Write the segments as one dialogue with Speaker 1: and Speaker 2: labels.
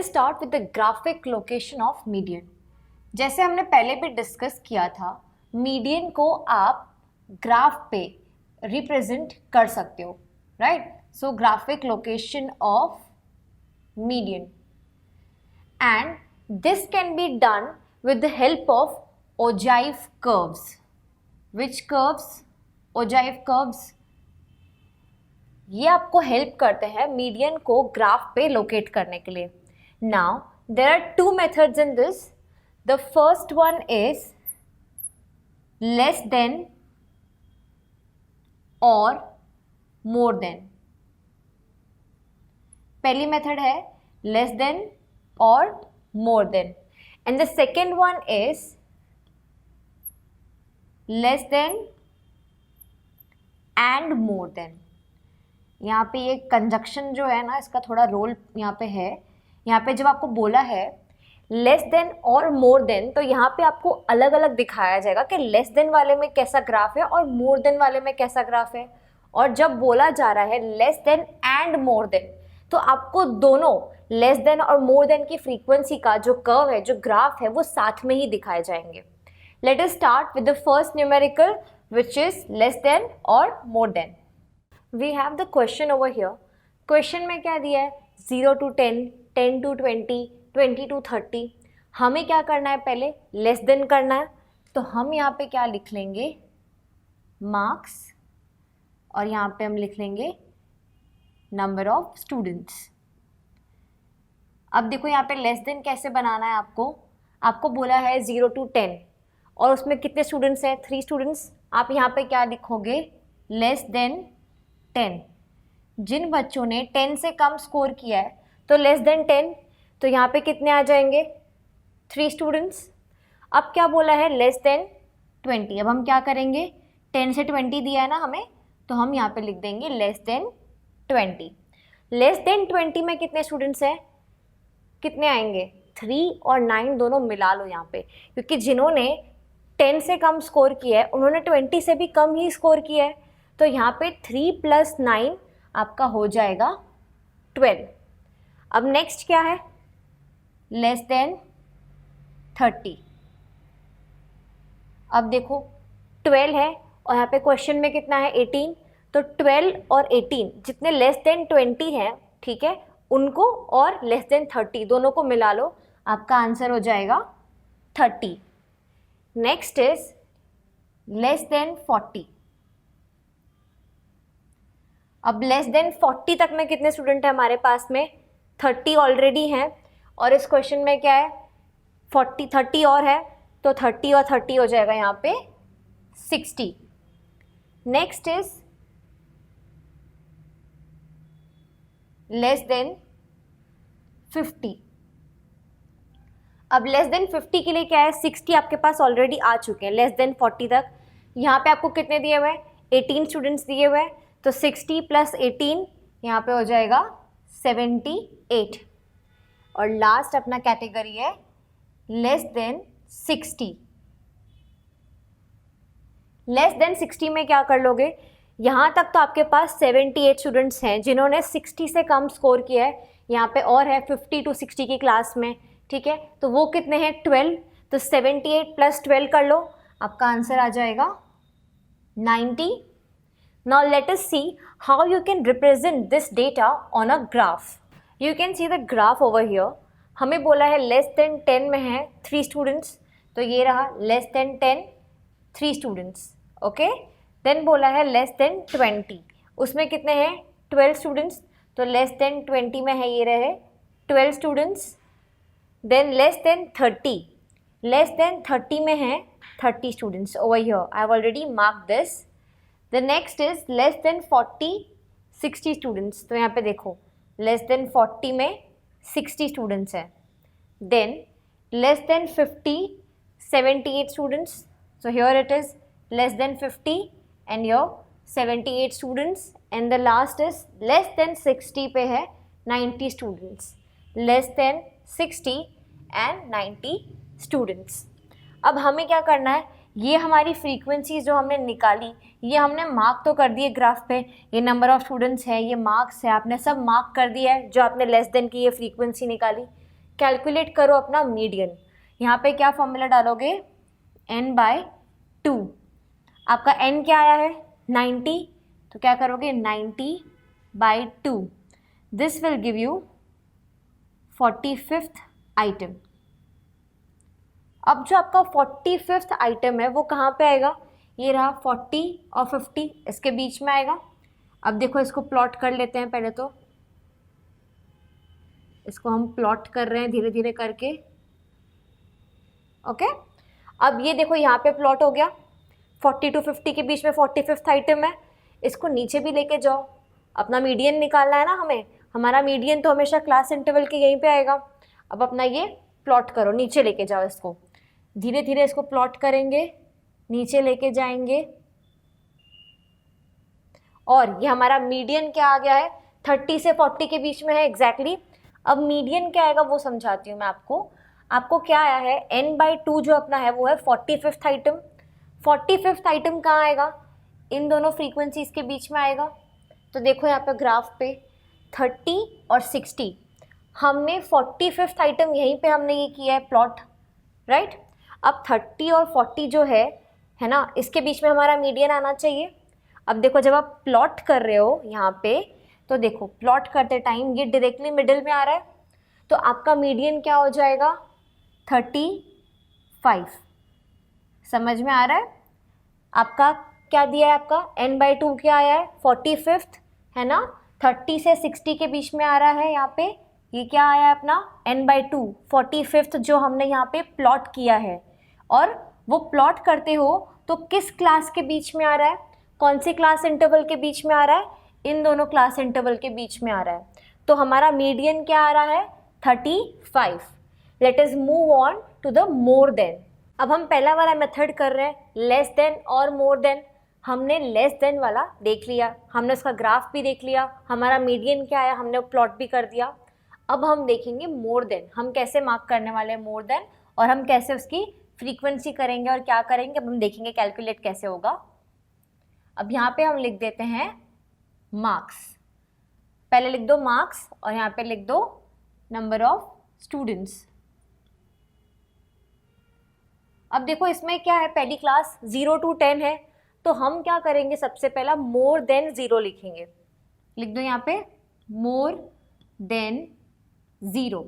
Speaker 1: Start with the graphic location of median. जैसे हमने पहले भी डिस्कस किया था, मीडियन को आप ग्राफ पे रिप्रेजेंट कर सकते हो, right? So graphic location of median, and this can be done with the help of ogive curves. Which curves? Ogive curves. ये आपको हेल्प करते हैं मीडियन को ग्राफ पे लोकेट करने के लिए. Now there are two methods in this. The first one is less than or more than. पहली मेथड है less than or more than. And the second one is less than and more than. यहाँ पे ये conjunction जो है ना, इसका थोड़ा रोल यहाँ पे है. यहाँ पे जब आपको बोला है लेस देन और मोर देन, तो यहाँ पे आपको अलग अलग दिखाया जाएगा कि लेस देन वाले में कैसा ग्राफ है और मोर देन वाले में कैसा ग्राफ है. और जब बोला जा रहा है less than and more then, तो आपको दोनों लेस देन और मोर देन की फ्रीक्वेंसी का जो कर्व है, जो ग्राफ है, वो साथ में ही दिखाए जाएंगे. Let us start with the first numerical which is less than और more than. We have the question over here. Question में क्या दिया है? 0 to 10, 10 to 20, 20 to 30. हमें क्या करना है? पहले लेस देन करना है. तो हम यहाँ पे क्या लिख लेंगे? मार्क्स, और यहाँ पे हम लिख लेंगे नंबर ऑफ स्टूडेंट्स. अब देखो यहाँ पे लेस देन कैसे बनाना है आपको बोला है 0 to 10, और उसमें कितने स्टूडेंट्स हैं? 3 स्टूडेंट्स. आप यहाँ पे क्या लिखोगे? Less than 10. जिन बच्चों ने 10 से कम स्कोर किया है, तो लेस देन 10, तो यहाँ पे कितने आ जाएंगे? 3 स्टूडेंट्स. अब क्या बोला है? Less than 20. अब हम क्या करेंगे? 10 से 20 दिया है ना हमें, तो हम यहाँ पे लिख देंगे लेस देन 20. लेस देन 20 में कितने स्टूडेंट्स हैं? कितने आएंगे? 3 और 9 दोनों मिला लो यहाँ पे, क्योंकि जिन्होंने 10 से कम स्कोर किया है उन्होंने 20 से भी कम ही स्कोर किया है. तो यहाँ पे 3 + 9 आपका हो जाएगा 12. अब नेक्स्ट क्या है? Less than 30. अब देखो 12 है और यहाँ पे क्वेश्चन में कितना है? 18. तो 12 और 18 जितने लेस देन 20 हैं, ठीक है, उनको और लेस देन 30 दोनों को मिला लो, आपका आंसर हो जाएगा 30. Next is less then 40. अब लेस देन 40 तक में कितने स्टूडेंट है हमारे पास में? 30 ऑलरेडी हैं, और इस क्वेश्चन में क्या है? 30 और है, तो 30 और 30 हो जाएगा यहाँ पे 60. Next is less then 50. अब लेस देन 50 के लिए क्या है? 60 आपके पास ऑलरेडी आ चुके हैं लेस देन 40 तक. यहाँ पे आपको कितने दिए हुए हैं? 18 स्टूडेंट्स दिए हुए हैं, तो 60 + 18 यहाँ पे हो जाएगा 78. और लास्ट अपना कैटेगरी है लेस देन 60. लेस देन 60 में क्या कर लोगे? यहाँ तक तो आपके पास 78 स्टूडेंट्स हैं जिन्होंने 60 से कम स्कोर किया है. यहाँ पे और है 50 to 60 की क्लास में, ठीक है, तो वो कितने हैं? 12. तो 78 + 12 कर लो, आपका आंसर आ जाएगा 90. Now let us see how you can represent this data on a graph. You can see the graph over here. हमें बोला है लेस देन 10 में है 3 स्टूडेंट्स, तो ये रहा less than 10 3 students. Okay, then बोला है लेस देन 20, उसमें कितने हैं? 12 स्टूडेंट्स, तो लेस देन 20 में है, ये रहे 12 students. Than less than 30, less than 30 में है 30 students. Over here I have already mark this. The next is less then 40 60 students, तो यहाँ पे देखो लेस देन 40 में 60 स्टूडेंट्स हैं. Than less than 50 78 students, so here it is less than 50 and here 78 students, and the last is less than 60 पे है 90 students. less than 60 and 90 students. अब हमें क्या करना है? ये हमारी फ्रीक्वेंसी जो हमने निकाली, ये हमने मार्क तो कर दिए ग्राफ पे. ये नंबर ऑफ स्टूडेंट्स है, ये मार्क्स है, आपने सब मार्क कर दिया है जो आपने लेस देन की ये फ्रीक्वेंसी निकाली. कैलकुलेट करो अपना मीडियन। यहाँ पे क्या फॉर्मूला डालोगे, n/2। आपका n क्या आया है 90, तो क्या करोगे 90/2। This will give you 45th item. अब जो आपका 45th आइटम है वो कहाँ पे आएगा, ये रहा 40 और 50 इसके बीच में आएगा। अब देखो इसको प्लॉट कर लेते हैं, पहले तो इसको हम प्लॉट कर रहे हैं धीरे धीरे करके। ओके, अब ये देखो यहाँ पे प्लॉट हो गया, 40 to 50 के बीच में 45th आइटम है। इसको नीचे भी लेके जाओ, अपना मीडियन निकालना है ना हमें, हमारा मीडियन तो हमेशा क्लास इंटरवल के यहीं पे आएगा। अब अपना ये प्लॉट करो, नीचे लेके जाओ इसको, धीरे धीरे इसको प्लॉट करेंगे, नीचे लेके जाएंगे, और ये हमारा मीडियन क्या आ गया है 30 से 40 के बीच में है एग्जैक्टली। अब मीडियन क्या आएगा वो समझाती हूँ मैं आपको क्या आया है, n/2 जो अपना है वो है 45th आइटम। 45th आइटम कहाँ आएगा, इन दोनों फ्रीक्वेंसीज के बीच में आएगा। तो देखो यहाँ पे ग्राफ पे 30 और 60, हमने 45th आइटम यहीं पे हमने ये किया है प्लॉट, राइट। अब 30 और 40 जो है ना, इसके बीच में हमारा मीडियन आना चाहिए। अब देखो जब आप प्लॉट कर रहे हो यहाँ पे, तो देखो प्लॉट करते टाइम ये डायरेक्टली मिडिल में आ रहा है, तो आपका मीडियन क्या हो जाएगा 35। समझ में आ रहा है, आपका क्या दिया है, आपका n/2 क्या आया है 45th है ना, 30 से 60 के बीच में आ रहा है यहाँ पे, ये क्या आया है अपना n/2 45th जो हमने यहाँ पे प्लॉट किया है। और वो प्लॉट करते हो तो किस क्लास के बीच में आ रहा है, कौन सी क्लास इंटरवल के बीच में आ रहा है, इन दोनों क्लास इंटरवल के बीच में आ रहा है। तो हमारा मीडियन क्या आ रहा है 35। Let us move on to the more than. अब हम पहला वाला मेथड कर रहे हैं, लेस देन और मोर देन। हमने लेस देन वाला देख लिया, हमने उसका ग्राफ भी देख लिया, हमारा मीडियन क्या आया हमने प्लॉट भी कर दिया। अब हम देखेंगे मोर देन, हम कैसे मार्क करने वाले हैं मोर देन, और हम कैसे उसकी फ्रीक्वेंसी करेंगे और क्या करेंगे, अब हम देखेंगे कैलकुलेट कैसे होगा। अब यहाँ पे हम लिख देते हैं मार्क्स, पहले लिख दो मार्क्स और यहाँ पे लिख दो नंबर ऑफ स्टूडेंट्स। अब देखो इसमें क्या है, पहली क्लास 0 to 10 है, तो हम क्या करेंगे, सबसे पहला मोर देन 0 लिखेंगे। लिख दो यहाँ पे मोर देन 0।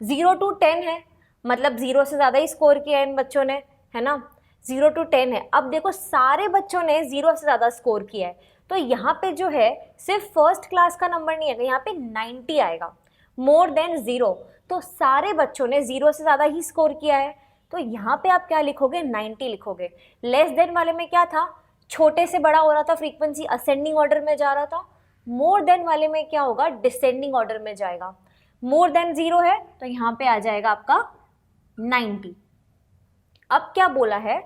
Speaker 1: 0 to 10 है, मतलब 0 से ज़्यादा ही स्कोर किया है इन बच्चों ने, है ना। 0 to 10 है, अब देखो सारे बच्चों ने 0 से ज़्यादा स्कोर किया है, तो यहाँ पे जो है सिर्फ फर्स्ट क्लास का नंबर नहीं आएगा, यहाँ पे 90 आएगा। मोर देन 0, तो सारे बच्चों ने 0 से ज़्यादा ही स्कोर किया है, तो यहाँ पे आप क्या लिखोगे 90 लिखोगे। लेस देन वाले में क्या था, छोटे से बड़ा हो रहा था, फ्रीक्वेंसी असेंडिंग ऑर्डर में जा रहा था। मोर देन वाले में क्या होगा, डिसेंडिंग ऑर्डर में जाएगा। मोर देन 0 है तो यहाँ पे आ जाएगा आपका 90। अब क्या बोला है,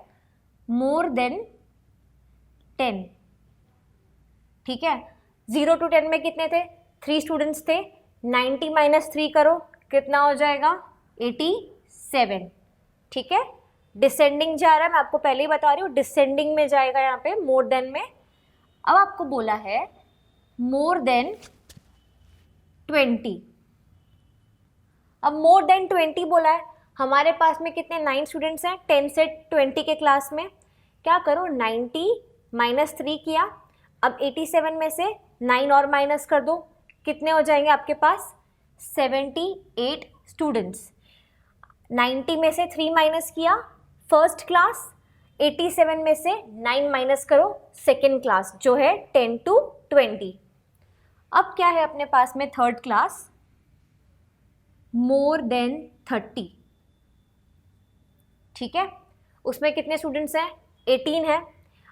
Speaker 1: मोर देन 10, ठीक है। 0 to 10 में कितने थे, 3 स्टूडेंट्स थे, 90 - 3 करो कितना हो जाएगा 87, ठीक है। डिसेंडिंग जा रहा है, मैं आपको पहले ही बता रही हूँ डिसेंडिंग में जाएगा यहाँ पे मोर देन में। अब आपको बोला है मोर देन 20। अब मोर देन 20 बोला है, हमारे पास में कितने 9 स्टूडेंट्स हैं 10 से 20 के क्लास में। क्या करो 90 - 3 किया, अब 87 में से 9 और माइनस कर दो, कितने हो जाएंगे आपके पास 78 स्टूडेंट्स। 90 में से 3 माइनस किया फर्स्ट क्लास, 87 में से 9 माइनस करो सेकेंड क्लास जो है 10 to 20। अब क्या है अपने पास में थर्ड क्लास मोर देन 30, ठीक है। उसमें कितने स्टूडेंट्स हैं 18 है।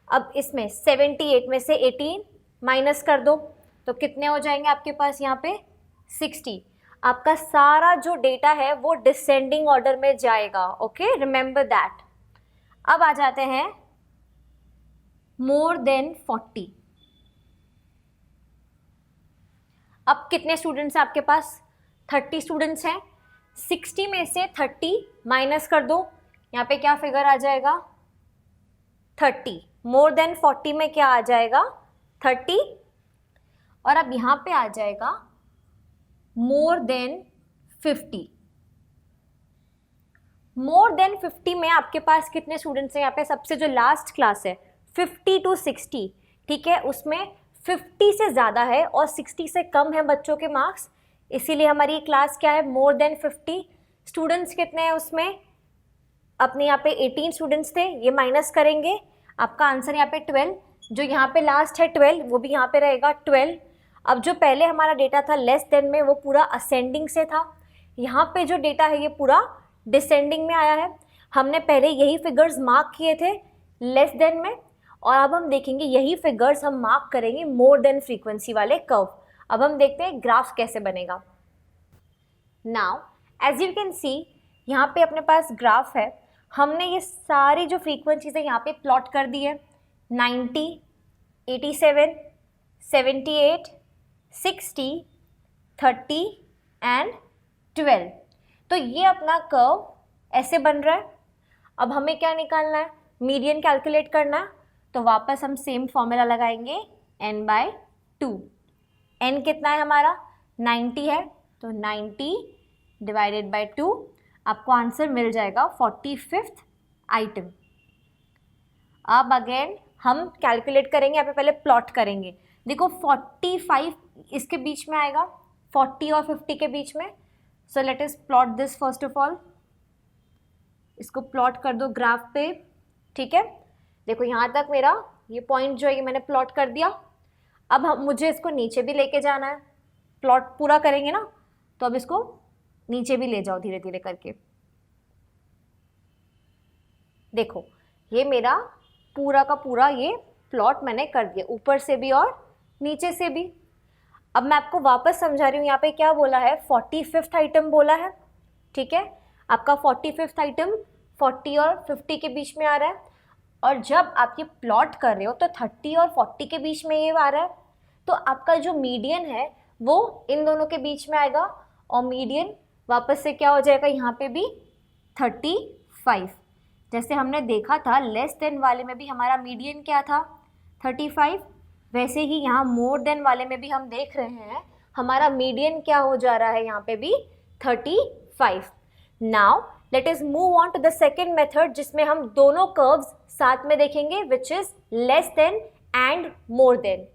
Speaker 1: अब इसमें 78 में से 18 माइनस कर दो तो कितने हो जाएंगे आपके पास यहाँ पे 60। आपका सारा जो डेटा है वो डिसेंडिंग ऑर्डर में जाएगा, ओके, रिमेंबर दैट। अब आ जाते हैं मोर देन 40। अब कितने स्टूडेंट्स हैं आपके पास 30 स्टूडेंट्स हैं, 60 में से 30 माइनस कर दो, यहाँ पे क्या फिगर आ जाएगा 30। मोर देन 40 में क्या आ जाएगा 30, और अब यहाँ पे आ जाएगा मोर देन 50। मोर देन 50 में आपके पास कितने स्टूडेंट्स हैं यहाँ पे, सबसे जो लास्ट क्लास है 50 to 60, ठीक है, उसमें 50 से ज़्यादा है और 60 से कम है बच्चों के मार्क्स, इसीलिए हमारी क्लास क्या है, मोर देन 50। स्टूडेंट्स कितने हैं उसमें, अपने यहाँ पे 18 स्टूडेंट्स थे, ये माइनस करेंगे, आपका आंसर यहाँ पे 12, जो यहाँ पे लास्ट है 12 वो भी यहाँ पे रहेगा 12। अब जो पहले हमारा डेटा था लेस देन में वो पूरा असेंडिंग से था, यहाँ पे जो डेटा है ये पूरा डिसेंडिंग में आया है। हमने पहले यही फिगर्स मार्क किए थे लेस देन में, और अब हम देखेंगे यही फिगर्स हम मार्क करेंगे मोर देन फ्रीक्वेंसी वाले कर्व। अब हम देखते हैं ग्राफ कैसे बनेगा। Now as you can see यहाँ पे अपने पास ग्राफ है, हमने ये सारी जो फ्रीक्वेंसीज है यहाँ पे प्लॉट कर दी है, 90, 87, 78, 60, 30 एंड 12। तो ये अपना कर्व ऐसे बन रहा है। अब हमें क्या निकालना है, मीडियन कैलकुलेट करना है, तो वापस हम सेम फॉर्मूला लगाएंगे n/2। n कितना है हमारा, 90 है, तो 90 डिवाइडेड बाय 2, आपको आंसर मिल जाएगा 45th आइटम। अब अगेन हम कैलकुलेट करेंगे, यहाँ पे पहले प्लॉट करेंगे। देखो 45 इसके बीच में आएगा, 40 और 50 के बीच में। So let us plot this first of all, इसको प्लॉट कर दो ग्राफ पे, ठीक है। देखो यहाँ तक मेरा ये पॉइंट जो है ये मैंने प्लॉट कर दिया। अब मुझे इसको नीचे भी लेके जाना है, प्लॉट पूरा करेंगे ना, तो अब इसको नीचे भी ले जाओ धीरे धीरे करके। देखो ये मेरा पूरा का पूरा ये प्लॉट मैंने कर दिया, ऊपर से भी और नीचे से भी। अब मैं आपको वापस समझा रही हूँ, यहाँ पे क्या बोला है, 45th आइटम बोला है, ठीक है। आपका 45th आइटम 40 और 50 के बीच में आ रहा है, और जब आप ये प्लॉट कर रहे हो तो 30 और 40 के बीच में ये आ रहा है, तो आपका जो मीडियन है वो इन दोनों के बीच में आएगा, और मीडियन वापस से क्या हो जाएगा यहाँ पे भी 35। जैसे हमने देखा था लेस देन वाले में भी हमारा मीडियन क्या था 35, वैसे ही यहाँ मोर देन वाले में भी हम देख रहे हैं हमारा मीडियन क्या हो जा रहा है यहाँ पे भी 35। Now let us move on to the second method, जिसमें हम दोनों कर्व्स साथ में देखेंगे, which is less than and more then.